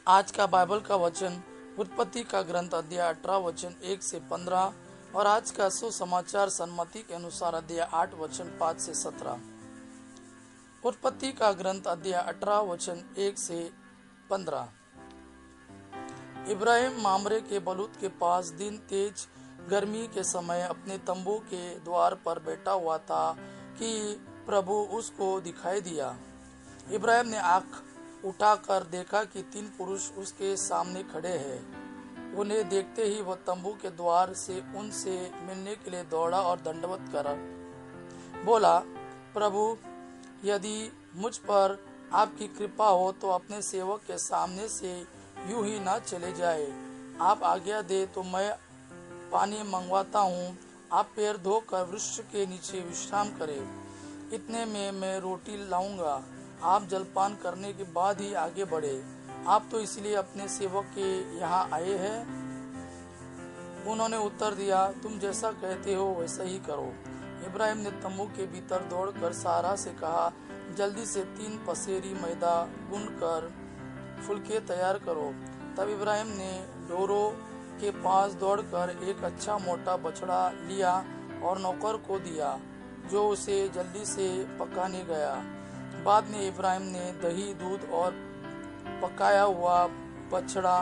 आज का बाइबल का वचन उत्पत्ति का ग्रंथ अध्याय 18 वचन 1 से 15 और आज का सुसमाचार सन्मति के अनुसार अध्याय 8 वचन 5 से 17। उत्पत्ति का ग्रंथ अध्याय 18 वचन 1 से 15। इब्राहिम मामरे के बलूत के पास दिन तेज गर्मी के समय अपने तंबू के द्वार पर बैठा हुआ था कि प्रभु उसको दिखाई दिया। इब्राहिम ने आंख उठाकर देखा कि 3 पुरुष उसके सामने खड़े हैं। उन्हें देखते ही वह तंबू के द्वार से उनसे मिलने के लिए दौड़ा और दंडवत कर बोला, प्रभु, यदि मुझ पर आपकी कृपा हो तो अपने सेवक के सामने से यूं ही ना चले जाए। आप आज्ञा दे तो मैं पानी मंगवाता हूँ। आप पैर धोकर वृक्ष के नीचे विश्राम करें। इतने में मैं रोटी लाऊंगा। आप जलपान करने के बाद ही आगे बढ़े। आप तो इसलिए अपने सेवक के यहाँ आए हैं। उन्होंने उत्तर दिया, तुम जैसा कहते हो वैसा ही करो। इब्राहिम ने तंबू के भीतर दौड़कर सारा से कहा, जल्दी से 3 पसेरी मैदा गूंद कर फुलके तैयार करो। तब इब्राहिम ने ढोरों के पास दौड़कर एक अच्छा मोटा बछड़ा लिया और नौकर को दिया, जो उसे जल्दी से पकाने गया। बाद में इब्राहिम ने दही, दूध और पकाया हुआ बछड़ा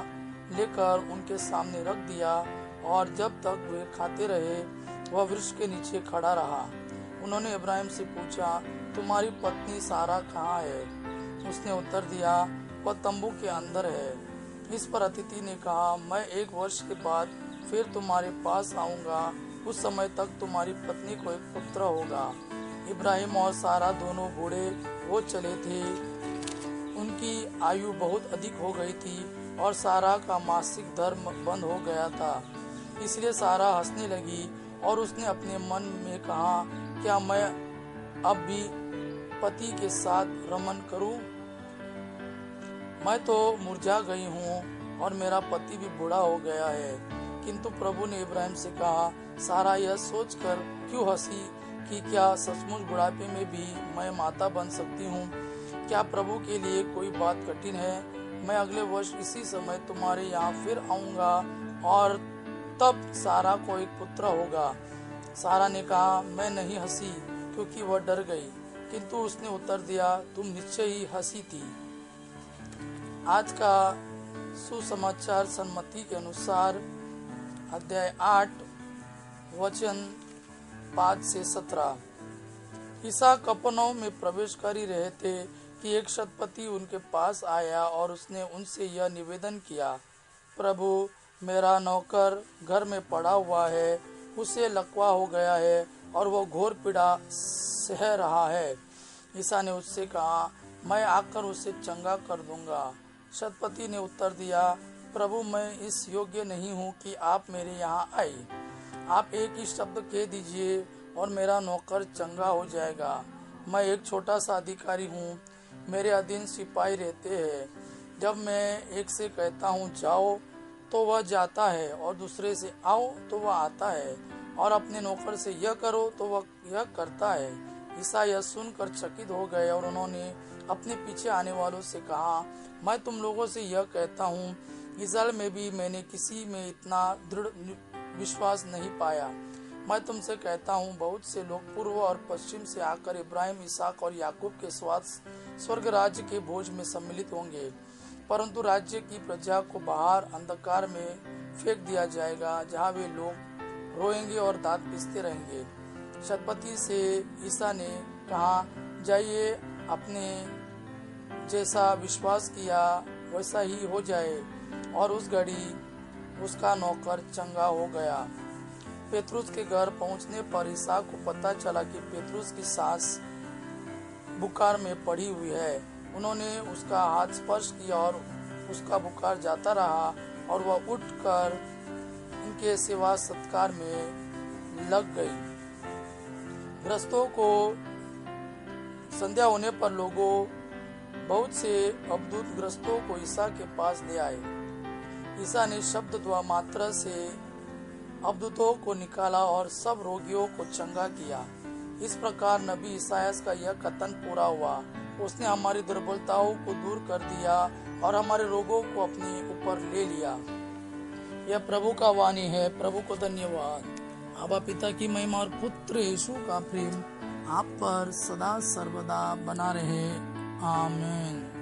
लेकर उनके सामने रख दिया और जब तक वे खाते रहे वह वृक्ष के नीचे खड़ा रहा। उन्होंने इब्राहिम से पूछा, तुम्हारी पत्नी सारा कहाँ है? उसने उत्तर दिया, वह तंबू के अंदर है। इस पर अतिथि ने कहा, मैं 1 वर्ष के बाद फिर तुम्हारे पास आऊंगा। उस समय तक तुम्हारी पत्नी को एक पुत्र होगा। इब्राहिम और सारा दोनों बूढ़े हो चले थे। उनकी आयु बहुत अधिक हो गई थी और सारा का मासिक धर्म बंद हो गया था। इसलिए सारा हंसने लगी और उसने अपने मन में कहा, क्या मैं अब भी पति के साथ रमन करूं? मैं तो मुरझा गई हूं और मेरा पति भी बूढ़ा हो गया है। किंतु प्रभु ने इब्राहिम से कहा, सारा यह सोचकर क्यों हंसी कि क्या सचमुच बुढ़ापे में भी मैं माता बन सकती हूँ? क्या प्रभु के लिए कोई बात कठिन है? मैं अगले वर्ष इसी समय तुम्हारे यहाँ फिर आऊंगा और तब सारा को एक पुत्र होगा। सारा ने कहा, मैं नहीं हंसी, क्योंकि वह डर गई। किंतु उसने उत्तर दिया, तुम निश्चय ही हंसी थी। आज का सुसमाचार सन्मति के अनुसार अध्याय 8 वचन 5 से 17। इसहाक कफरनहूम में प्रवेश कर ही रहे थे कि एक शतपति उनके पास आया और उसने उनसे यह निवेदन किया, प्रभु, मेरा नौकर घर में पड़ा हुआ है। उसे लकवा हो गया है और वह घोर पीड़ा सह रहा है। ईसा ने उससे कहा, मैं आकर उसे चंगा कर दूंगा। शतपति ने उत्तर दिया, प्रभु, मैं इस योग्य नहीं हूँ कि आप मेरे यहाँ आए। आप एक ही शब्द कह दीजिए और मेरा नौकर चंगा हो जाएगा। मैं एक छोटा सा अधिकारी हूँ। मेरे अधीन सिपाही रहते हैं। जब मैं एक से कहता हूँ जाओ तो वह जाता है और दूसरे से आओ तो वह आता है और अपने नौकर से यह करो तो वह यह करता है। ईसा यह सुनकर चकित हो गए और उन्होंने अपने पीछे आने वालों से कहा, मैं तुम लोगों से यह कहता हूँ, इस्राएल में भी मैंने किसी में इतना दृढ़ विश्वास नहीं पाया। मैं तुमसे कहता हूँ, बहुत से लोग पूर्व और पश्चिम से आकर इब्राहिम, इसहाक और याकूब के स्वर्ग राज्य के भोज में सम्मिलित होंगे, परंतु राज्य की प्रजा को बाहर अंधकार में फेंक दिया जाएगा, जहाँ वे लोग रोएंगे और दांत पीसते रहेंगे। शतपति से ईसा ने कहा, जाइए, अपने जैसा विश्वास किया वैसा ही हो जाए। और उस घड़ी उसका नौकर चंगा हो गया। पेतरुस के घर पहुंचने पर इसहाक को पता चला कि पेतरुस की सास बुखार में पड़ी हुई है। उन्होंने उसका हाथ स्पर्श किया और उसका बुखार जाता रहा और वह उठकर उनके सेवा सत्कार में लग गई। ग्रस्तों को संध्या होने पर लोगों बहुत से अवधूत ग्रस्तों को ईसा के पास ले आए। ईसा ने शब्द द्वा मात्र से अवधूतों को निकाला और सब रोगियों को चंगा किया। इस प्रकार नबी ईसायास का यह कथन पूरा हुआ, उसने हमारी दुर्बलताओं को दूर कर दिया और हमारे रोगों को अपने ऊपर ले लिया। यह प्रभु का वाणी है। प्रभु को धन्यवाद। आबा पिता की महिमा और पुत्र यीशु का प्रेम आप पर सदा सर्वदा बना रहे। आमीन।